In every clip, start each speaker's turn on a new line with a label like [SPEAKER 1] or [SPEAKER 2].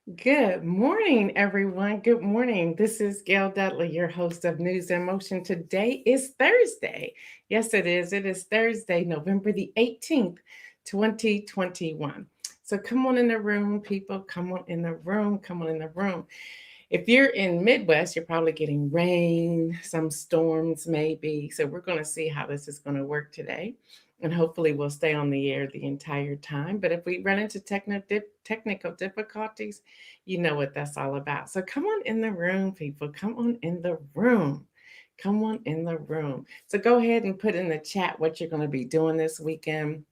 [SPEAKER 1] Good morning, everyone. Good morning. This is Gail Dudley, your host of News in Motion. Today is Thursday. Yes, it is. It is Thursday, November the 18th, 2021. So come on in the room, people. Come on in the room. Come on in the room. If you're in Midwest, you're probably getting rain, some storms maybe. So we're going to see how this is going to work today. And hopefully we'll stay on the air the entire time. But if we run into technical difficulties, you know what that's all about. So come on in the room, people. Come on in the room. Come on in the room. So go ahead and put in the chat what you're going to be doing this weekend.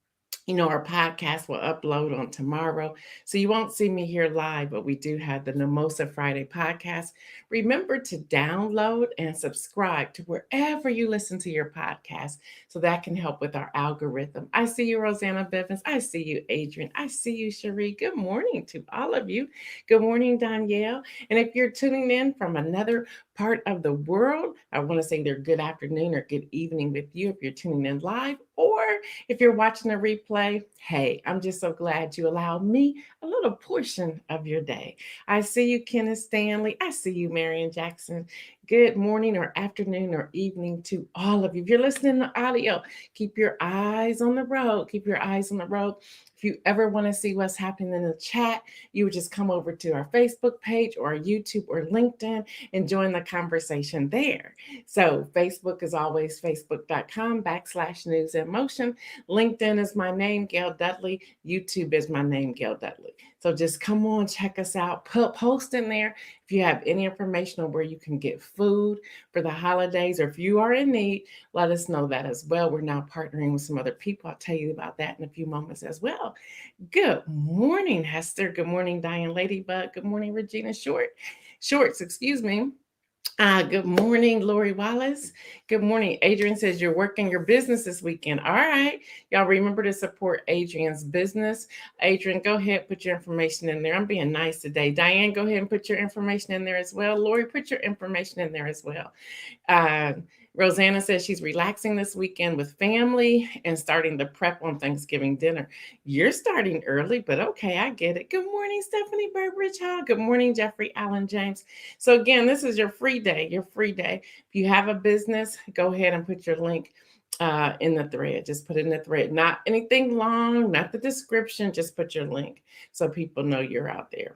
[SPEAKER 1] Our podcast will upload on tomorrow. So you won't see me here live, but we do have the Mimosa Friday podcast. Remember to download and subscribe to wherever you listen to your podcast so that can help with our algorithm. I see you, Rosanna Bivens. I see you, Adrian. I see you, Cherie. Good morning to all of you. Good morning, Danielle. And if you're tuning in from another part of the world, I want to say either good afternoon or good evening with you if you're tuning in live, or if you're watching a replay, hey, I'm just so glad you allowed me a little portion of your day. I see you, Kenneth Stanley. I see you, Marion Jackson. Good morning or afternoon or evening to all of you. If you're listening to audio, keep your eyes on the road. Keep your eyes on the road. If you ever want to see what's happening in the chat, you would just come over to our Facebook page or YouTube or LinkedIn and join the conversation there. So Facebook is always facebook.com/news in motion. LinkedIn is my name, Gail Dudley. YouTube is my name, Gail Dudley. So just come on, check us out. Post in there if you have any information on where you can get food for the holidays, or if you are in need, let us know that as well. We're now partnering with some other people. I'll tell you about that in a few moments as well. Good morning, Hester. Good morning, Diane Ladybug. Good morning, Regina Shorts, excuse me. Good morning, Lori Wallace. Good morning. Adrian says you're working your business this weekend. All right. Y'all remember to support Adrian's business. Adrian, go ahead, put your information in there. I'm being nice today. Diane, go ahead and put your information in there as well. Lori, put your information in there as well. Uh, Rosanna says she's relaxing this weekend with family and starting the prep on Thanksgiving dinner. You're starting early, but okay, I get it. Good morning, Stephanie Burbridge Hall. Good morning, Jeffrey Allen James. So again, this is your free day. Your free day. If you have a business, go ahead and put your link in the thread. Just put it in the thread. Not anything long, not the description. Just put your link so people know you're out there.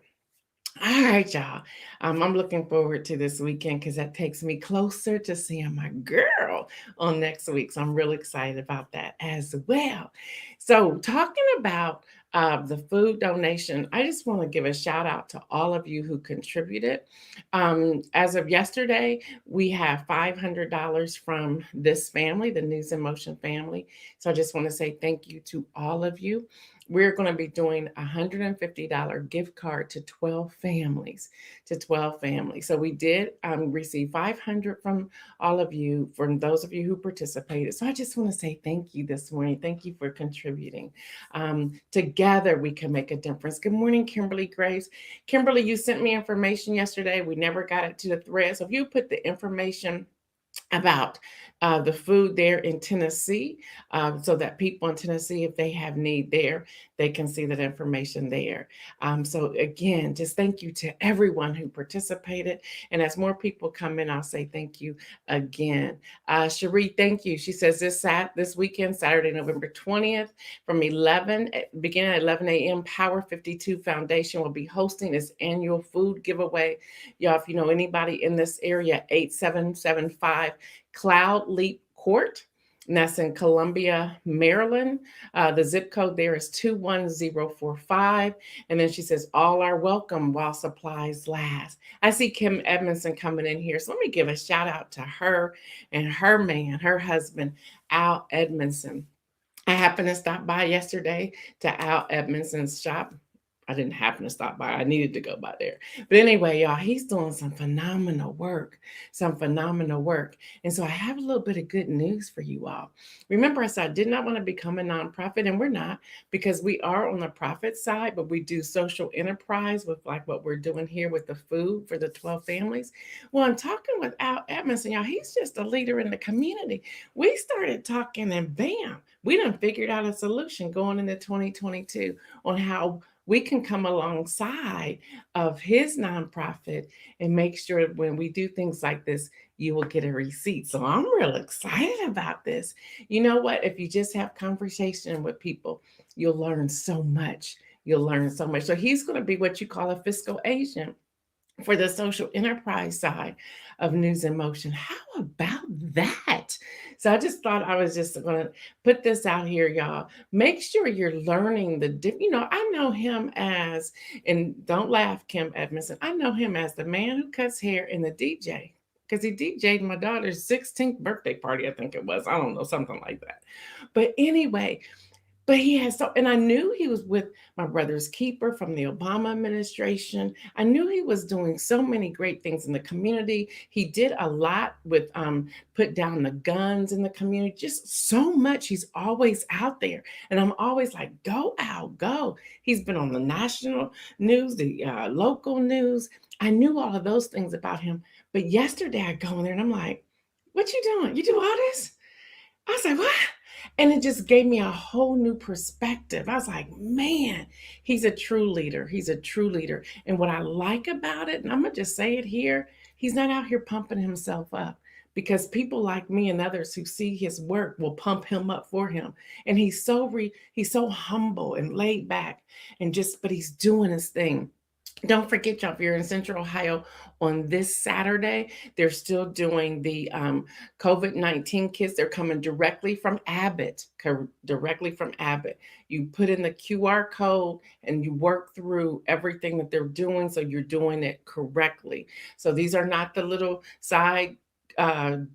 [SPEAKER 1] All right, y'all. I'm looking forward to this weekend because that takes me closer to seeing my girl on next week. So I'm really excited about that as well. So, talking about the food donation, I just want to give a shout out to all of you who contributed. As of yesterday, we have $500 from this family, the News in Motion family. So, I just want to say thank you to all of you. We're going to be doing a $150 gift card to 12 families, So we did receive 500 from all of you, from those of you who participated. So I just want to say thank you this morning. Thank you for contributing. Together we can make a difference. Good morning, Kimberly Graves. Kimberly, you sent me information yesterday. We never got it to the thread. So if you put the information about the food there in Tennessee, so that people in Tennessee, if they have need there, they can see that information there. So again, just thank you to everyone who participated. And as more people come in, I'll say thank you again. Cherie, thank you. She says this weekend, Saturday, November 20th, from beginning at 11 a.m., Power 52 Foundation will be hosting its annual food giveaway. Y'all, if you know anybody in this area, 8775 Cloud Leap Court, and that's in Columbia, Maryland. The zip code there is 21045. And then she says, all are welcome while supplies last. I see Kim Edmondson coming in here. So let me give a shout out to her and her man, her husband, Al Edmondson. I happened to stop by yesterday to Al Edmondson's shop. I didn't happen to stop by. I needed to go by there. But anyway, y'all, he's doing some phenomenal work, And so I have a little bit of good news for you all. Remember, I said I did not want to become a nonprofit, and we're not, because we are on the profit side, but we do social enterprise with like what we're doing here with the food for the 12 families. Well, I'm talking with Al Edmondson, y'all. He's just a leader in the community. We started talking, and bam, we done figured out a solution going into 2022 on how we can come alongside of his nonprofit and make sure when we do things like this, you will get a receipt. So I'm real excited about this. You know what? If you just have conversation with people, you'll learn so much. You'll learn so much. So he's going to be what you call a fiscal agent for the social enterprise side of News in Motion. How about that? So I just thought I was just going to put this out here, y'all. Make sure you're learning I know him as, and don't laugh, Kim Edmondson, I know him as the man who cuts hair and the DJ. Because he DJ'd my daughter's 16th birthday party, I think it was. I don't know, something like that. But anyway, but he has so, and I knew he was with my brother's keeper from the Obama administration. I knew he was doing so many great things in the community. He did a lot with put down the guns in the community, just so much. He's always out there. And I'm always like, go out, go. He's been on the national news, the local news. I knew all of those things about him. But yesterday I go in there and I'm like, what you doing? You do all this? I was like, what? And it just gave me a whole new perspective. I was like, man, he's a true leader. He's a true leader. And what I like about it, and I'm going to just say it here, he's not out here pumping himself up, because people like me and others who see his work will pump him up for him. And he's so humble and laid back but he's doing his thing. Don't forget, y'all, if you're in Central Ohio on this Saturday, they're still doing the COVID-19 kits. They're coming directly from Abbott, directly from Abbott. You put in the QR code and you work through everything that they're doing, so you're doing it correctly. So these are not the little side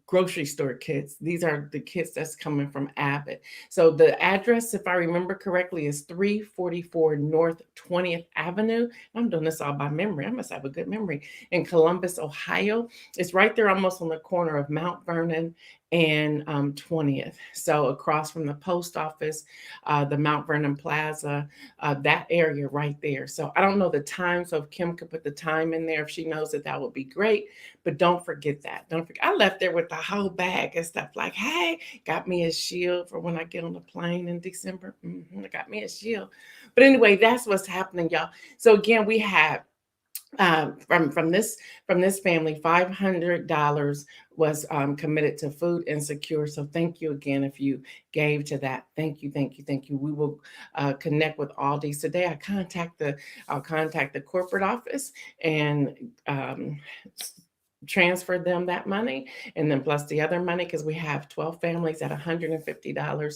[SPEAKER 1] grocery store kits. These are the kits that's coming from Abbott. So the address, if I remember correctly, is 344 North 20th Avenue. I'm doing this all by memory. I must have a good memory. In Columbus, Ohio. It's right there almost on the corner of Mount Vernon and 20th. So across from the post office, the Mount Vernon Plaza, that area right there. So I don't know the time. So if Kim could put the time in there, if she knows it, that would be great. But don't forget that. Don't forget. I left there with the whole bag and stuff like, hey, got me a shield for when I get on the plane in December. I got me a shield. But anyway, that's what's happening, y'all. So again, we have from this family, $500 was committed to food insecure. So thank you again if you gave to that. Thank you. We will connect with Aldi's today. I'll contact the corporate office and transfer them that money, and then plus the other money, because we have 12 families at $150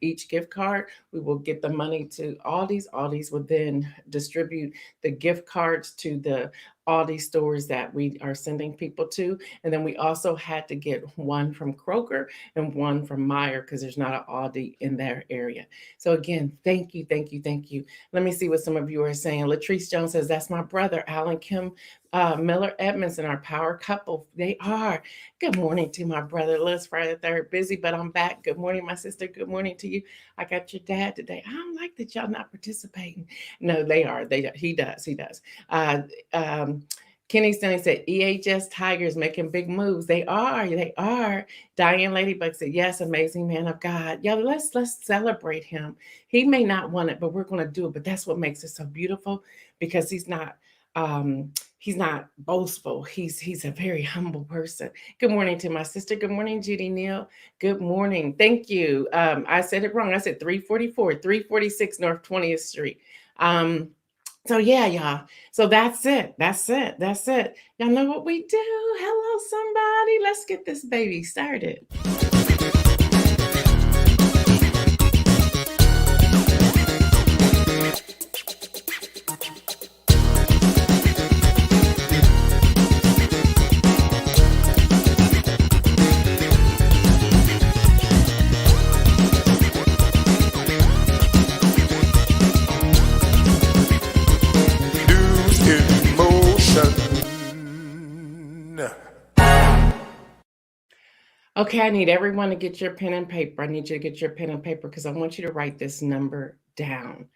[SPEAKER 1] each gift card. We will get the money to Aldi's. Aldi's will then distribute the gift cards to the Aldi stores that we are sending people to. And then we also had to get one from Kroger and one from Meijer, because there's not an Aldi in their area. So again, thank you. Let me see what some of you are saying. Latrice Jones says, that's my brother, Alan Kim Miller Edmondson, our power couple. They are. Good morning to my brother, Liz Friday the 3rd. Busy, but I'm back. Good morning, my sister. Good morning to you. I got your dad today. I don't like that y'all not participating. No, they are. He does. Kenny Stanley said, EHS Tigers making big moves. They are. Diane Ladybug said, yes, amazing man of God. Yeah, let's celebrate him. He may not want it, but we're going to do it. But that's what makes it so beautiful, because he's not boastful. He's a very humble person. Good morning to my sister. Good morning, Judy Neal. Good morning. Thank you. I said it wrong. I said 346 North 20th Street. So yeah, y'all. So that's it. Y'all know what we do. Hello, somebody. Let's get this baby started. Okay, I need everyone to get your pen and paper. I need you to get your pen and paper, because I want you to write this number down.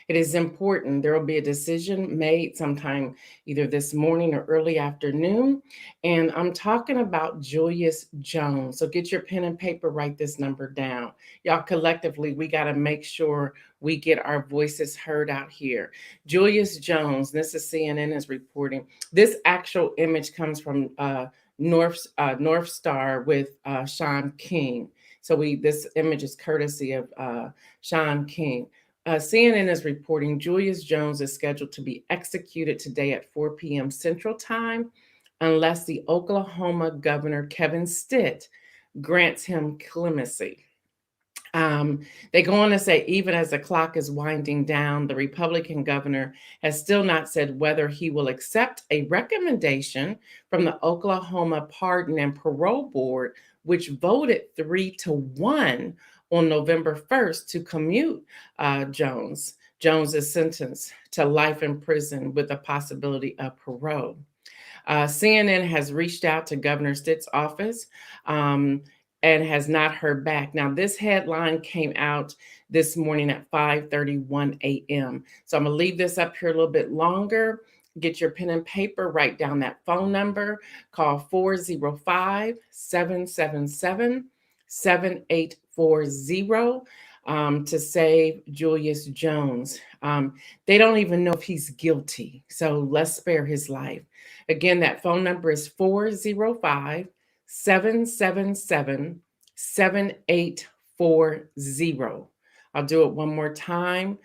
[SPEAKER 1] It is important. There will be a decision made sometime either this morning or early afternoon. And I'm talking about Julius Jones. So get your pen and paper, write this number down. Y'all, collectively, we got to make sure we get our voices heard out here. Julius Jones, this is CNN is reporting. This actual image comes from North Star with Sean King. So this image is courtesy of Sean King. CNN is reporting Julius Jones is scheduled to be executed today at 4 p.m. Central Time, unless the Oklahoma governor Kevin Stitt grants him clemency. They go on to say, even as the clock is winding down, the Republican governor has still not said whether he will accept a recommendation from the Oklahoma Pardon and Parole Board, which voted 3-1 on November 1st to commute Jones. Jones is sentenced to life in prison with a possibility of parole. CNN has reached out to Governor Stitt's office and has not heard back. Now, this headline came out this morning at 5:31 a.m. So I'm going to leave this up here a little bit longer. Get your pen and paper, write down that phone number, call 405-777-7840 to save Julius Jones. They don't even know if he's guilty, so let's spare his life. Again, that phone number is 405-777-7840. I'll do it one more time.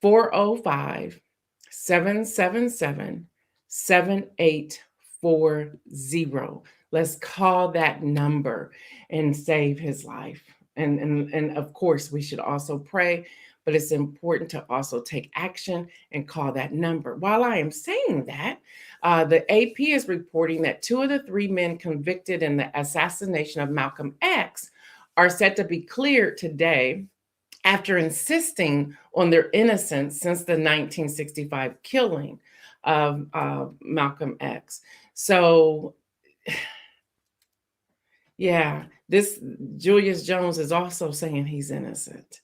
[SPEAKER 1] 405-777-7840. Let's call that number and save his life. And of course, we should also pray, but it's important to also take action and call that number. While I am saying that, the AP is reporting that 2 of the 3 men convicted in the assassination of Malcolm X are set to be cleared today after insisting on their innocence since the 1965 killing of Malcolm X. So, yeah, this Julius Jones is also saying he's innocent.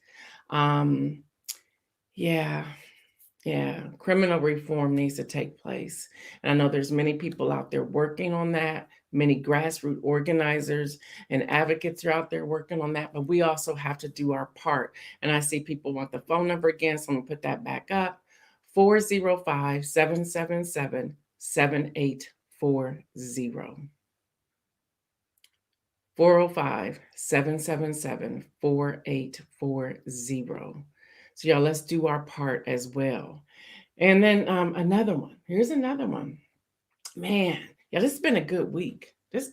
[SPEAKER 1] Criminal reform needs to take place. And I know there's many people out there working on that. Many grassroots organizers and advocates are out there working on that, but we also have to do our part. And I see people want the phone number again, so I'm gonna put that back up. 405-777-7840. 405-777-4840. So y'all, let's do our part as well. And then another one. Here's another one. Man, yeah, this has been a good week. Just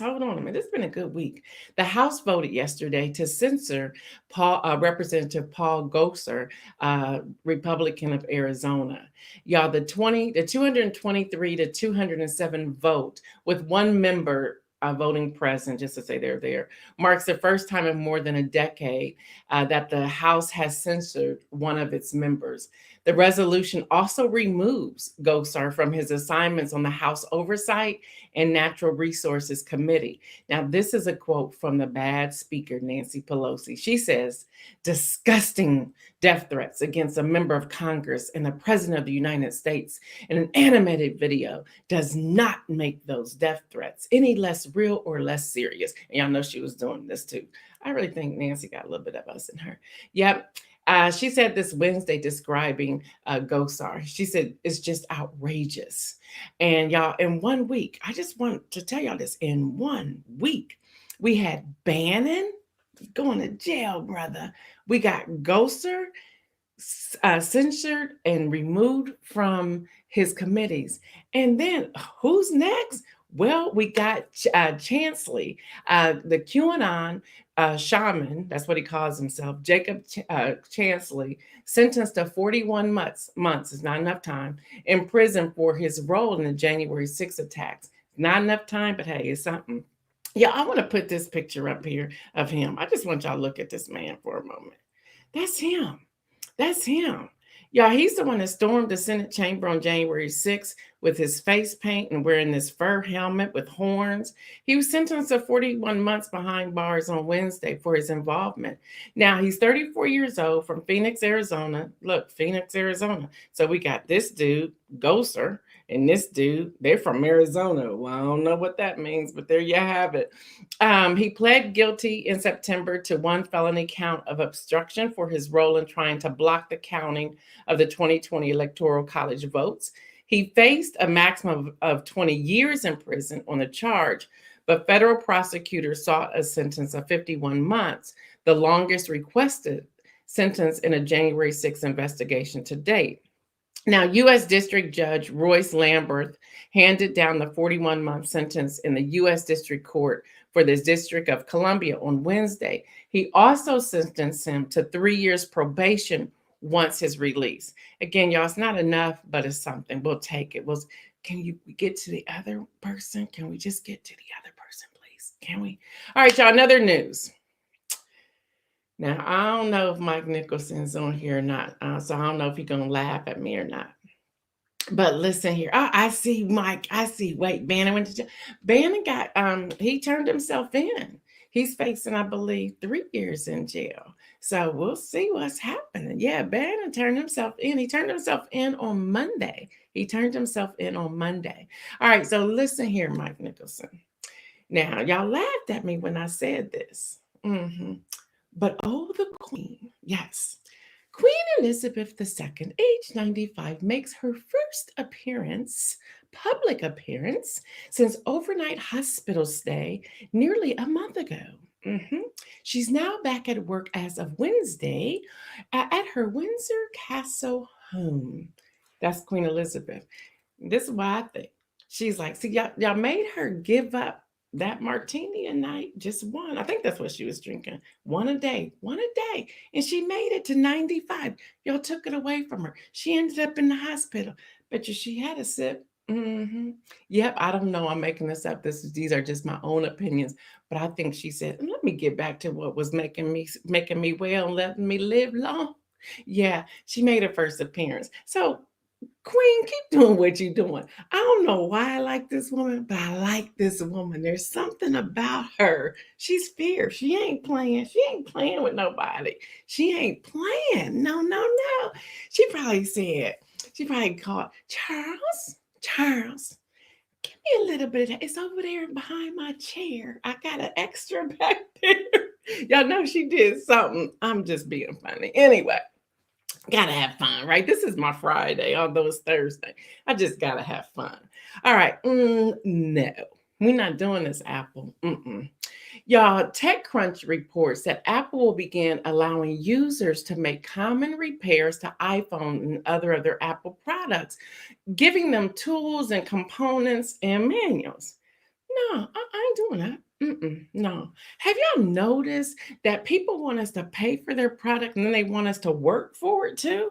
[SPEAKER 1] hold on a minute. This has been a good week. The House voted yesterday to censor Representative Paul Gosar, Republican of Arizona. Y'all, the 223 to 207 vote with one member voting present, just to say they're there, marks the first time in more than a decade that the House has censored one of its members. The resolution also removes Gosar from his assignments on the House Oversight and Natural Resources Committee. Now, this is a quote from the bad speaker, Nancy Pelosi. She says, "Disgusting death threats against a member of Congress and the President of the United States in an animated video does not make those death threats any less real or less serious." And y'all know she was doing this too. I really think Nancy got a little bit of us in her. Yep. She said this Wednesday describing Gosar. She said, it's just outrageous. And y'all, in 1 week, I just want to tell y'all this, in 1 week, we had Bannon going to jail, brother. We got Gosar censored and removed from his committees. And then who's next? Well, we got Chansley, the QAnon shaman, that's what he calls himself, Jacob Chansley, sentenced to 41 months, is not enough time, in prison for his role in the January 6 attacks. Not enough time, but hey, it's something. Yeah, I want to put this picture up here of him. I just want y'all to look at this man for a moment. That's him. That's him. Yeah, he's the one that stormed the Senate chamber on January 6th with his face paint and wearing this fur helmet with horns. He was sentenced to 41 months behind bars on Wednesday for his involvement. Now, he's 34 years old from Phoenix, Arizona. Look, Phoenix, Arizona. So we got this dude, Gosser, and this dude, they're from Arizona. Well, I don't know what that means, but there you have it. He pled guilty in September to one felony count of obstruction for his role in trying to block the counting of the 2020 Electoral College votes. He faced a maximum of 20 years in prison on the charge, but federal prosecutors sought a sentence of 51 months, the longest requested sentence in a January 6th investigation to date. Now, U.S. District Judge Royce Lamberth handed down the 41-month sentence in the U.S. District Court for the District of Columbia on Wednesday. He also sentenced him to 3 years probation once his release. Again, y'all, it's not enough, but it's something. We'll take it. Can you get to the other person? Can we just get to the other person, please? Can we? All right, y'all, another news. Now, I don't know if Mike Nicholson's on here or not, so I don't know if he's going to laugh at me or not. But listen here. Oh, I see Mike. I see. Wait, Bannon went to jail. Bannon got, he turned himself in. He's facing, I believe, 3 years in jail. So we'll see what's happening. Yeah, Bannon turned himself in. He turned himself in on Monday. All right, so listen here, Mike Nicholson. Now, y'all laughed at me when I said this. But oh, the Queen, yes. Queen Elizabeth II, age 95, makes her first public appearance, since overnight hospital stay nearly a month ago. She's now back at work as of Wednesday at her Windsor Castle home. That's Queen Elizabeth. This is why I think she's like, see, y'all made her give up that martini a night, just one. I think that's what she was drinking. One a day. And she made it to 95. Y'all took it away from her. She ended up in the hospital. Bet you she had a sip. Yep, I don't know. I'm making this up. These are just my own opinions. But I think she said, let me get back to what was making me well and letting me live long. Yeah, she made her first appearance. So Queen, keep doing what you're doing. I don't know why I like this woman, but I like this woman. There's something about her. She's fierce. She ain't playing. She ain't playing with nobody. She ain't playing. No. She probably called, Charles, give me a little bit of that. It's over there behind my chair. I got an extra back there. Y'all know she did something. I'm just being funny. Anyway. Gotta have fun, right? This is my Friday, although it's Thursday. I just gotta have fun. All right. No, we're not doing this, Apple. Y'all, TechCrunch reports that Apple will begin allowing users to make common repairs to iPhone and other Apple products, giving them tools and components and manuals. No, I ain't doing that. No. Have y'all noticed that people want us to pay for their product and then they want us to work for it too?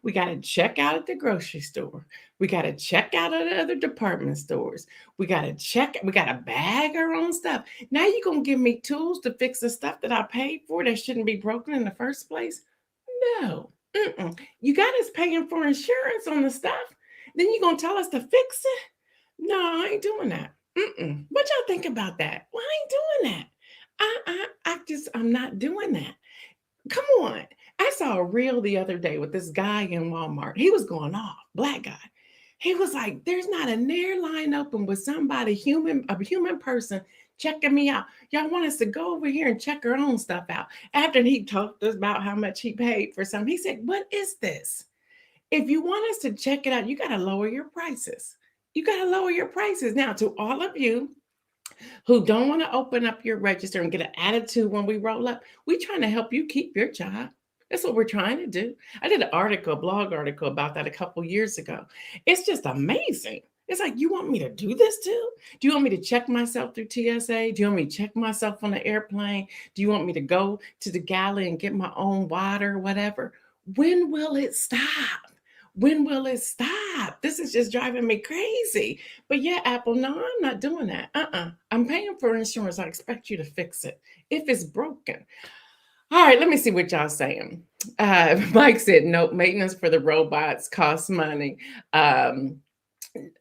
[SPEAKER 1] We got to check out at the grocery store. We got to check out at other department stores. We got to bag our own stuff. Now you're going to give me tools to fix the stuff that I paid for that shouldn't be broken in the first place? No. You got us paying for insurance on the stuff. Then you're going to tell us to fix it? No, I ain't doing that. What y'all think about that? Well, I ain't doing that. I'm not doing that. Come on. I saw a reel the other day with this guy in Walmart. He was going off, black guy. He was like, there's not a near line open with somebody, a human person checking me out. Y'all want us to go over here and check our own stuff out. After he talked us about how much he paid for something, he said, what is this? If you want us to check it out, you got to lower your prices. Now, to all of you who don't want to open up your register and get an attitude when we roll up, we're trying to help you keep your job. That's what we're trying to do. I did a blog article about that a couple years ago. It's just amazing. It's like, you want me to do this too? Do you want me to check myself through TSA? Do you want me to check myself on the airplane? Do you want me to go to the galley and get my own water, whatever? When will it stop? When will it stop? This is just driving me crazy. But yeah, Apple, no, I'm not doing that. I'm paying for insurance. I expect you to fix it if it's broken. All right, let me see what y'all saying. Mike said, no, maintenance for the robots costs money.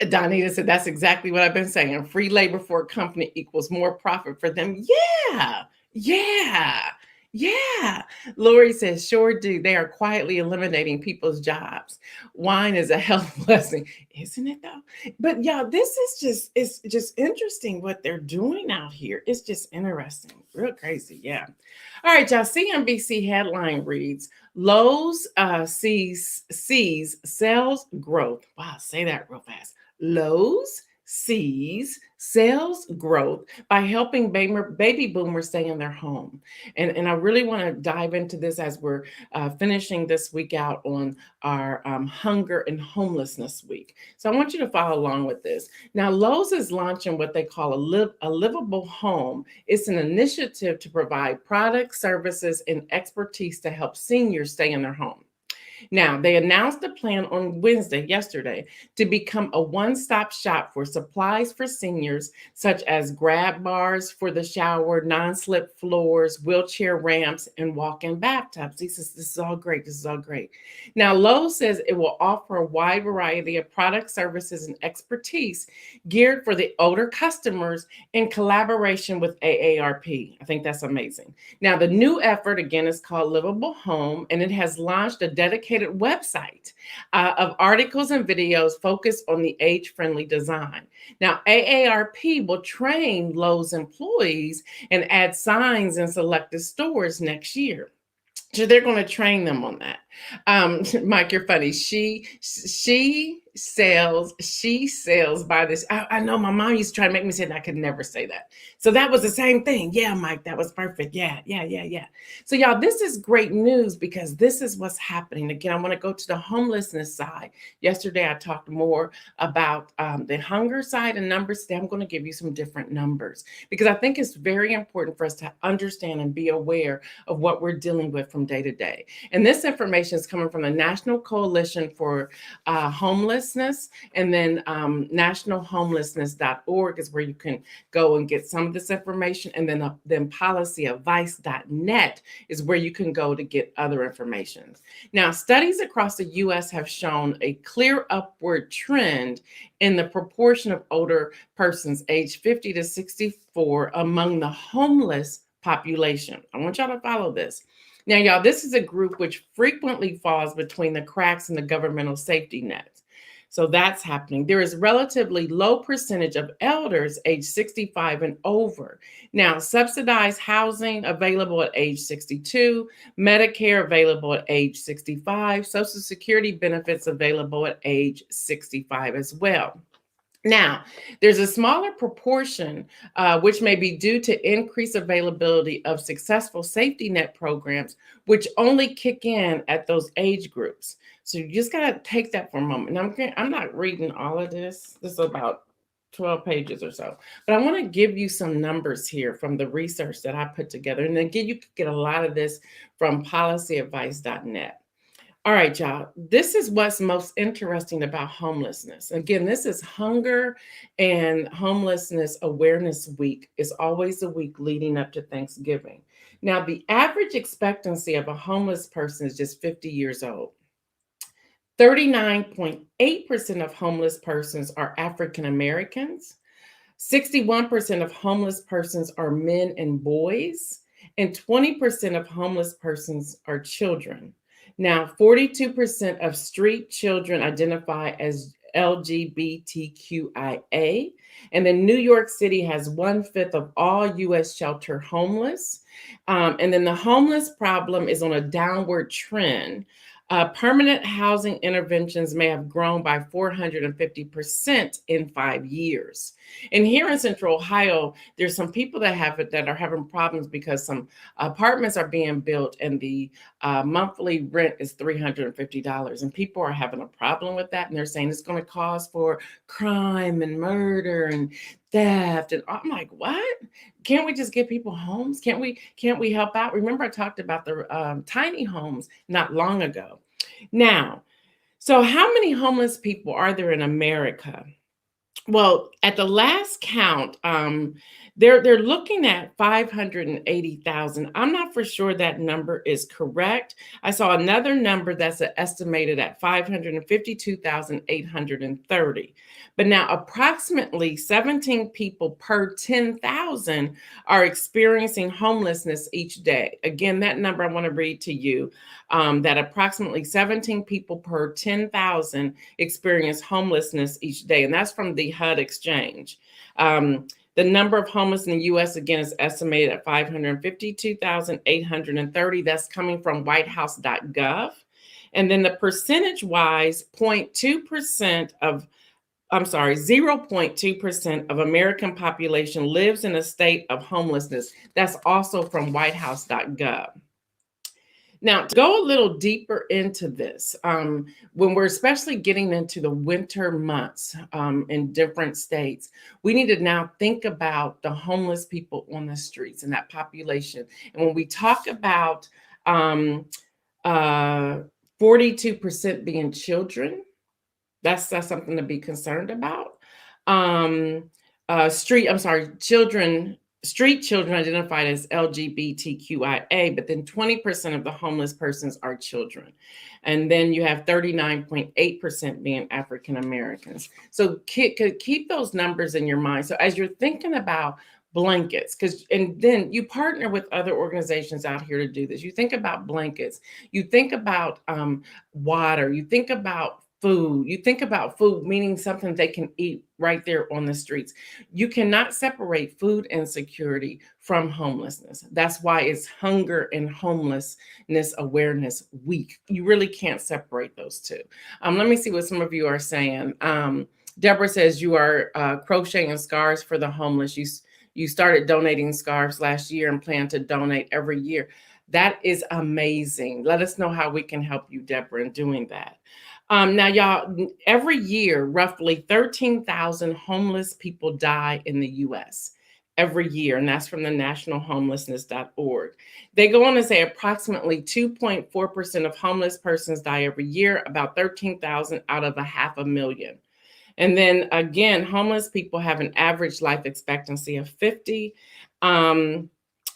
[SPEAKER 1] Donita said, that's exactly what I've been saying. Free labor for a company equals more profit for them. Yeah, yeah, yeah. Lori says, sure do. They are quietly eliminating people's jobs. Wine is a health blessing, isn't it though? But y'all, this is it's just interesting what they're doing out here. It's just interesting. Real crazy. Yeah. All right, y'all. CNBC headline reads, Lowe's sees sales growth. Wow, say that real fast. Lowe's sees sales growth by helping baby boomers stay in their home. And I really want to dive into this as we're finishing this week out on our hunger and homelessness week. So I want you to follow along with this. Now, Lowe's is launching what they call a livable home. It's an initiative to provide products, services, and expertise to help seniors stay in their home. Now, they announced a plan on Wednesday, yesterday, to become a one-stop shop for supplies for seniors, such as grab bars for the shower, non-slip floors, wheelchair ramps, and walk-in bathtubs. This is all great. This is all great. Now, Lowe's says it will offer a wide variety of products, services, and expertise geared for the older customers in collaboration with AARP. I think that's amazing. Now, the new effort, again, is called Livable Home, and it has launched a dedicated website of articles and videos focused on the age-friendly design. Now, AARP will train Lowe's employees and add signs in selected stores next year. So they're going to train them on that. Mike, you're funny. She sells by this. I know my mom used to try to make me say that. I could never say that. So that was the same thing. Yeah, Mike, that was perfect. Yeah. So y'all, this is great news because this is what's happening. Again, I want to go to the homelessness side. Yesterday, I talked more about the hunger side and numbers. Today, I'm going to give you some different numbers because I think it's very important for us to understand and be aware of what we're dealing with from day to day. And this information is coming from the National Coalition for Homelessness, and then nationalhomelessness.org is where you can go and get some of this information, and then policyadvice.net is where you can go to get other information. Now, studies across the U.S. have shown a clear upward trend in the proportion of older persons aged 50 to 64 among the homeless population. I want y'all to follow this. Now, y'all, this is a group which frequently falls between the cracks in the governmental safety nets. So that's happening. There is relatively low percentage of elders age 65 and over. Now, subsidized housing available at age 62, Medicare available at age 65, Social Security benefits available at age 65 as well. Now, there's a smaller proportion, which may be due to increased availability of successful safety net programs, which only kick in at those age groups. So you just got to take that for a moment. Now, I'm not reading all of this. This is about 12 pages or so. But I want to give you some numbers here from the research that I put together. And again, you could get a lot of this from policyadvice.net. All right, y'all. This is what's most interesting about homelessness. Again, this is Hunger and Homelessness Awareness Week. It's always the week leading up to Thanksgiving. Now, the average expectancy of a homeless person is just 50 years old. 39.8% of homeless persons are African Americans. 61% of homeless persons are men and boys, and 20% of homeless persons are children. Now, 42% of street children identify as LGBTQIA, and then New York City has 1/5 of all U.S. shelter homeless. And then the homeless problem is on a downward trend. Permanent housing interventions may have grown by 450% in 5 years. And here in Central Ohio, there's some people that are having problems because some apartments are being built and the monthly rent is $350. And people are having a problem with that. And they're saying it's going to cause for crime and murder and theft. And I'm like, what? Can't we just give people homes? Can't we help out? Remember, I talked about the tiny homes not long ago. Now, so how many homeless people are there in America? Well, at the last count, they're looking at 580,000. I'm not for sure that number is correct. I saw another number that's estimated at 552,830. But now, approximately 17 people per 10,000 are experiencing homelessness each day. Again, that number I want to read to you, that approximately 17 people per 10,000 experience homelessness each day, and that's from the HUD Exchange. The number of homeless in the U.S. again is estimated at 552,830. That's coming from whitehouse.gov. And then the percentage-wise, 0.2% of, I'm sorry, 0.2% of American population lives in a state of homelessness. That's also from whitehouse.gov. Now, to go a little deeper into this, when we're especially getting into the winter months in different states, we need to now think about the homeless people on the streets and that population. And when we talk about um, uh, 42% being children, that's something to be concerned about. Um, street children identified as LGBTQIA, but then 20% of the homeless persons are children. And then you have 39.8% being African Americans. So keep those numbers in your mind. So as you're thinking about blankets, and then you partner with other organizations out here to do this. You think about blankets, you think about water, you think about food. You think about food, meaning something they can eat right there on the streets. You cannot separate food insecurity from homelessness. That's why it's Hunger and Homelessness Awareness Week. You really can't separate those two. Let me see what some of you are saying. Deborah says you are crocheting scarves for the homeless. You started donating scarves last year and plan to donate every year. That is amazing. Let us know how we can help you, Deborah, in doing that. Now, y'all, every year, roughly 13,000 homeless people die in the U.S. every year, and that's from the nationalhomelessness.org. They go on to say approximately 2.4% of homeless persons die every year, about 13,000 out of 500,000. And then again, homeless people have an average life expectancy of 50.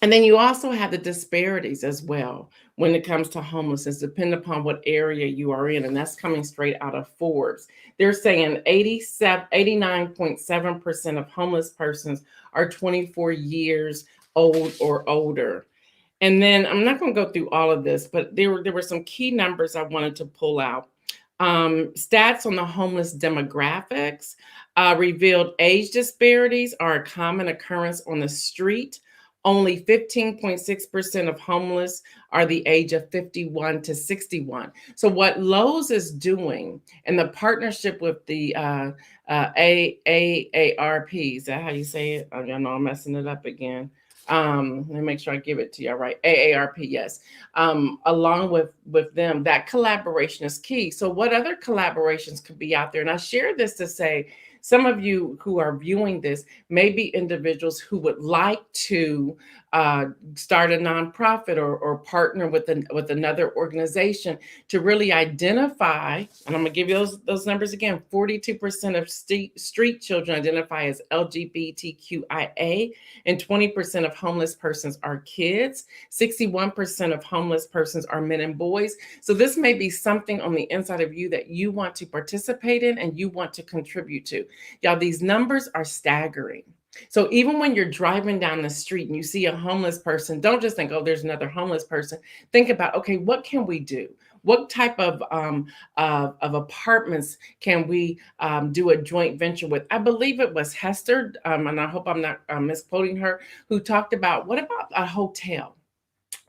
[SPEAKER 1] And then you also have the disparities as well when it comes to homelessness, depending upon what area you are in. And that's coming straight out of Forbes. They're saying 89.7% of homeless persons are 24 years old or older. And then I'm not going to go through all of this, but there were some key numbers I wanted to pull out. Stats on the homeless demographics revealed age disparities are a common occurrence on the street. Only 15.6% of homeless are the age of 51 to 61. So what Lowe's is doing in the partnership with the AARP, is that how you say it? I know I'm messing it up again. Let me make sure I give it to you. All right, AARP, yes. Along with them, that collaboration is key. So what other collaborations could be out there? And I share this to say, some of you who are viewing this may be individuals who would like to start a nonprofit or partner with another organization to really identify, and I'm gonna give you those numbers again. 42% of street children identify as LGBTQIA, and 20% of homeless persons are kids. 61% of homeless persons are men and boys. So this may be something on the inside of you that you want to participate in and you want to contribute to. Y'all, these numbers are staggering. So even when you're driving down the street and you see a homeless person, don't just think, oh, there's another homeless person. Think about, okay, what can we do? What type of apartments can we do a joint venture with? I believe it was Hester, and I hope I'm not misquoting her, who talked about, what about a hotel?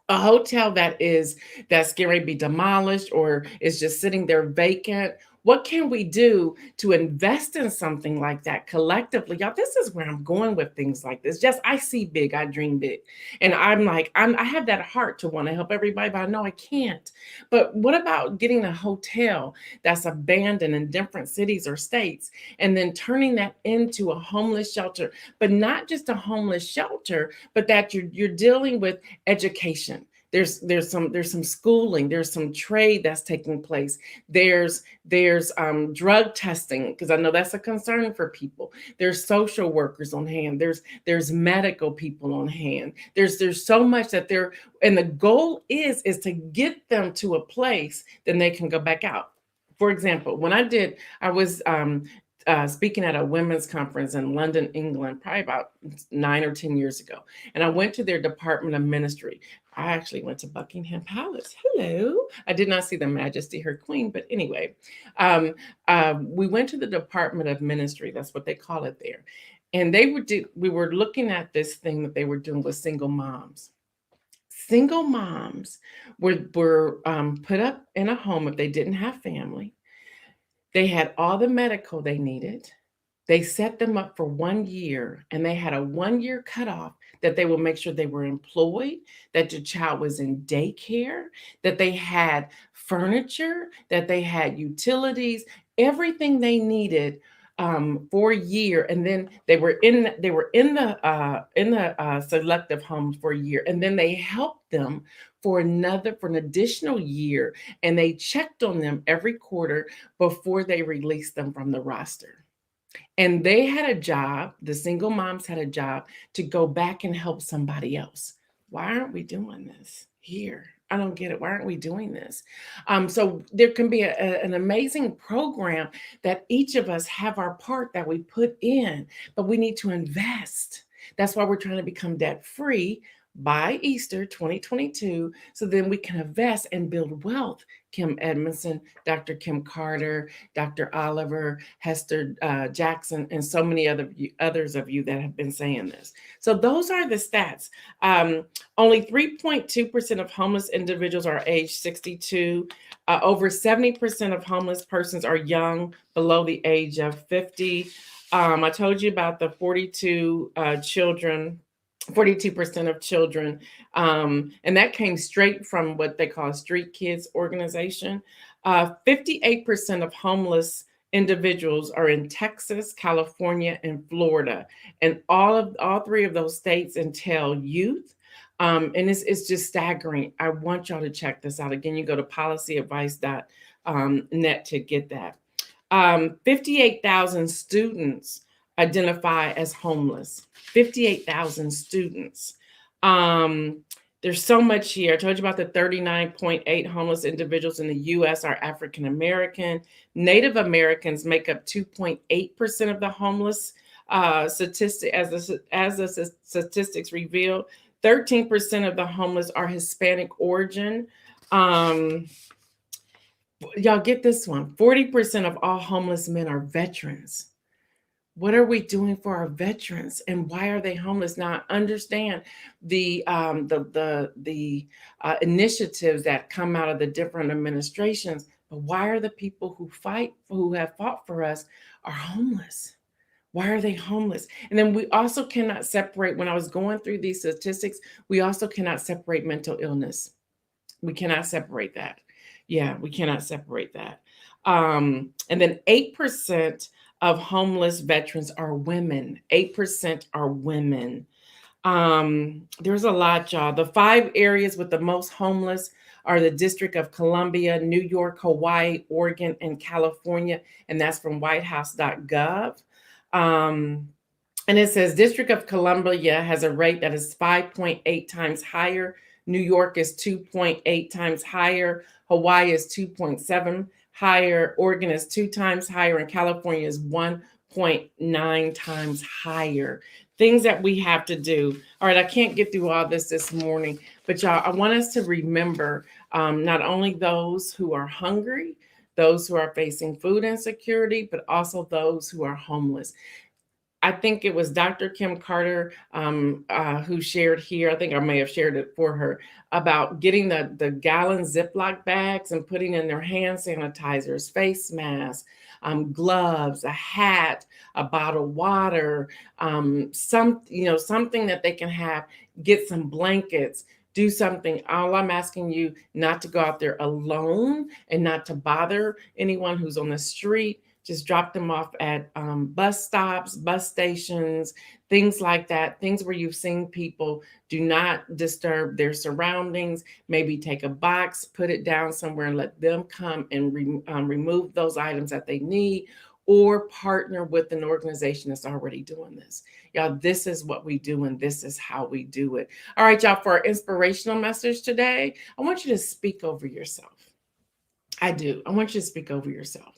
[SPEAKER 1] A hotel that's getting ready to be demolished or is just sitting there vacant. What can we do to invest in something like that collectively? Y'all, this is where I'm going with things like this. Just, I see big, I dream big. And I'm like, I have that heart to want to help everybody, but I know I can't. But what about getting a hotel that's abandoned in different cities or states and then turning that into a homeless shelter, but not just a homeless shelter, but that you're dealing with education. There's some schooling, there's some trade that's taking place. There's drug testing, because I know that's a concern for people. There's social workers on hand. There's medical people on hand. There's so much that they're, and the goal is to get them to a place, then they can go back out. For example, I was speaking at a women's conference in London, England, probably about 9 or 10 years ago. And I went to their Department of Ministry. I actually went to Buckingham Palace. Hello. I did not see the Majesty, her queen, but anyway, we went to the Department of Ministry. That's what they call it there. And we were looking at this thing that they were doing with single moms. Single moms were put up in a home if they didn't have family. They had all the medical they needed. They set them up for 1 year, and they had a 1 year cutoff that they will make sure they were employed, that your child was in daycare, that they had furniture, that they had utilities, everything they needed for a year. And then they were in the selective homes for a year, and then they helped them for an additional year, and they checked on them every quarter before they released them from the roster. And they had a job, the single moms had a job to go back and help somebody else. Why aren't we doing this here? I don't get it. Why aren't we doing this? So there can be an amazing program that each of us have our part that we put in, but we need to invest. That's why we're trying to become debt free by Easter 2022, so then we can invest and build wealth. Kim Edmondson, Dr. Kim Carter, Dr. Oliver, Hester Jackson, and so many others of you that have been saying this. So those are the stats. Only 3.2% of homeless individuals are age 62. Over 70% of homeless persons are young, below the age of 50. I told you about the 42 children 42% of children. And that came straight from what they call Street Kids organization. 58% of homeless individuals are in Texas, California, and Florida. And all three of those states entail youth. And it's just staggering. I want y'all to check this out. Again, you go to policyadvice.net to get that. 58,000 students identify as homeless. 58,000 students. There's so much here. I told you about the 39.8 homeless individuals in the U.S. are African American. Native Americans make up 2.8% of the homeless statistic, as the statistics reveal. 13% of the homeless are Hispanic origin. Y'all get this one. 40% of all homeless men are veterans. What are we doing for our veterans, and why are they homeless? Now, I understand the initiatives that come out of the different administrations, but why are the people who have fought for us are homeless? Why are they homeless? And then we also cannot separate, when I was going through these statistics, we also cannot separate mental illness. We cannot separate that. Yeah, we cannot separate that. And then 8% of homeless veterans are women. 8% are women. There's a lot, y'all. The 5 areas with the most homeless are the District of Columbia, New York, Hawaii, Oregon, and California. And that's from whitehouse.gov. And it says District of Columbia has a rate that is 5.8 times higher. New York is 2.8 times higher. Hawaii is 2.7 higher. Oregon is 2 times higher, and California is 1.9 times higher. Things that we have to do. All right, I can't get through all this morning, but y'all, I want us to remember not only those who are hungry, those who are facing food insecurity, but also those who are homeless. I think it was Dr. Kim Carter who shared here, I think I may have shared it for her, about getting the gallon Ziploc bags and putting in their hand sanitizers, face masks, gloves, a hat, a bottle of water, something that they can have, get some blankets, do something. All I'm asking you not to go out there alone and not to bother anyone who's on the street. Just drop them off at bus stops, bus stations, things like that, things where you've seen people. Do not disturb their surroundings. Maybe take a box, put it down somewhere, and let them come and remove those items that they need, or partner with an organization that's already doing this. Y'all, this is what we do, and this is how we do it. All right, y'all, for our inspirational message today, I want you to speak over yourself. I do. I want you to speak over yourself.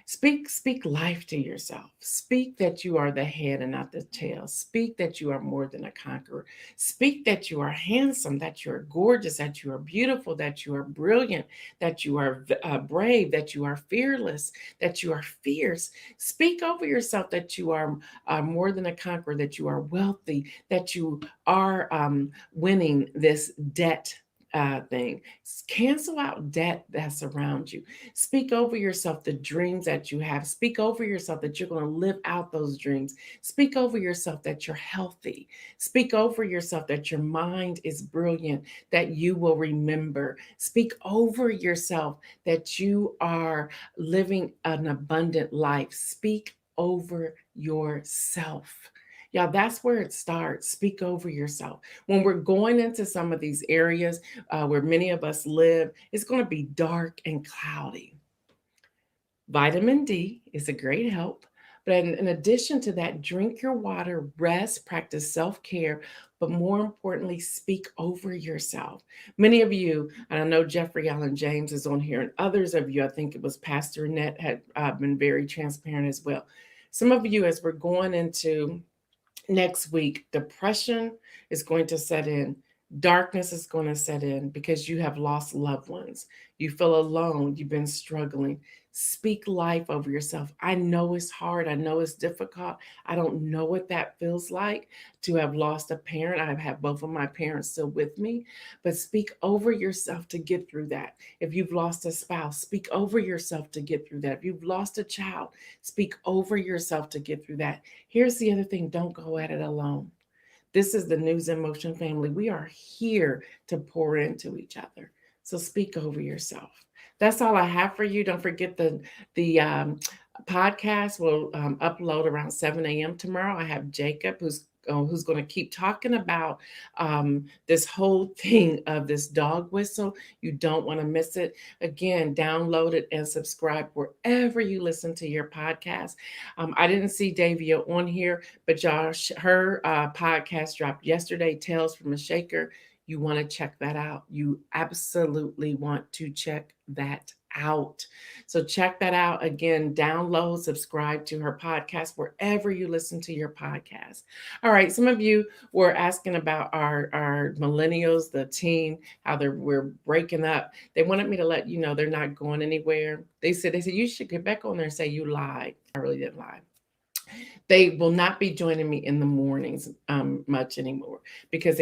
[SPEAKER 1] Speak life to yourself. Speak that you are the head and not the tail. Speak that you are more than a conqueror. Speak that you are handsome, that you are gorgeous, that you are beautiful, that you are brilliant, that you are brave, that you are fearless, that you are fierce. Speak over yourself that you are more than a conqueror, that you are wealthy, that you are winning this debt thing. Cancel out debt that's around you. Speak over yourself the dreams that you have. Speak over yourself that you're going to live out those dreams. Speak over yourself that you're healthy. Speak over yourself that your mind is brilliant, that you will remember. Speak over yourself that you are living an abundant life. Speak over yourself. Y'all, that's where it starts. Speak over yourself. When we're going into some of these areas where many of us live, it's going to be dark and cloudy. Vitamin D is a great help. But in addition to that, drink your water, rest, practice self care, but more importantly, speak over yourself. Many of you, and I know Jeffrey Allen James is on here, and others of you, I think it was Pastor Annette, had been very transparent as well. Some of you, as we're going into next week, depression is going to set in. Darkness is going to set in because you have lost loved ones. You feel alone. You've been struggling. Speak life over yourself. I know it's hard. I know it's difficult. I don't know what that feels like to have lost a parent. I have both of my parents still with me, but speak over yourself to get through that. If you've lost a spouse, speak over yourself to get through that. If you've lost a child, speak over yourself to get through that. Here's the other thing, don't go at it alone. This is the News in Motion family. We are here to pour into each other. So speak over yourself. That's all I have for you. Don't forget the podcast will upload around 7 a.m. tomorrow. I have Jacob who's going to keep talking about this whole thing of this dog whistle. You don't want to miss it. Again, download it and subscribe wherever you listen to your podcast. I didn't see Davia on here, but Josh, her podcast dropped yesterday, Tales from a Shaker. You want to check that out. You absolutely want to check that out. So check that out. Again, download, subscribe to her podcast wherever you listen to your podcast. All right. Some of you were asking about our millennials, the team, how we're breaking up. They wanted me to let you know they're not going anywhere. They said, you should get back on there and say you lied. I really didn't lie. They will not be joining me in the mornings much anymore because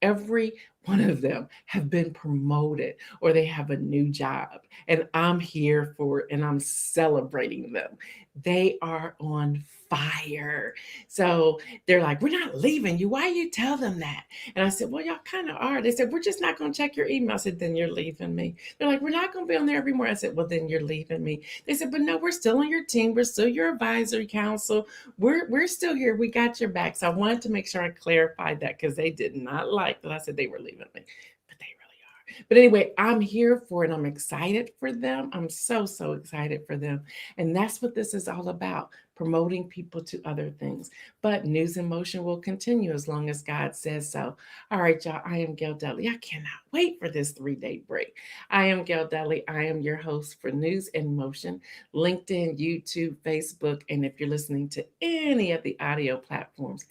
[SPEAKER 1] every one of them have been promoted or they have a new job, and I'm here for it and I'm celebrating them. They are on fire. So they're like, we're not leaving you. Why you tell them that? And I said, well, y'all kind of are. They said, we're just not going to check your email. I said, then you're leaving me. They're like, we're not going to be on there every morning. I said, well, then you're leaving me. They said, but no, we're still on your team. We're still your advisory council. We're still here. We got your back. So I wanted to make sure I clarified that because they did not like that I said they were leaving me. But they really are. But anyway, I'm here for it. I'm excited for them. I'm so excited for them. And that's what this is all about. Promoting people to other things. But News in Motion will continue as long as God says so. All right, y'all. I am Gail Dudley. I cannot wait for this 3-day break. I am Gail Dudley. I am your host for News in Motion, LinkedIn, YouTube, Facebook, and if you're listening to any of the audio platforms,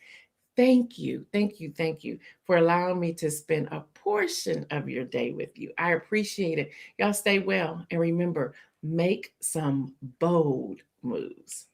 [SPEAKER 1] thank you for allowing me to spend a portion of your day with you. I appreciate it. Y'all stay well. And remember, make some bold moves.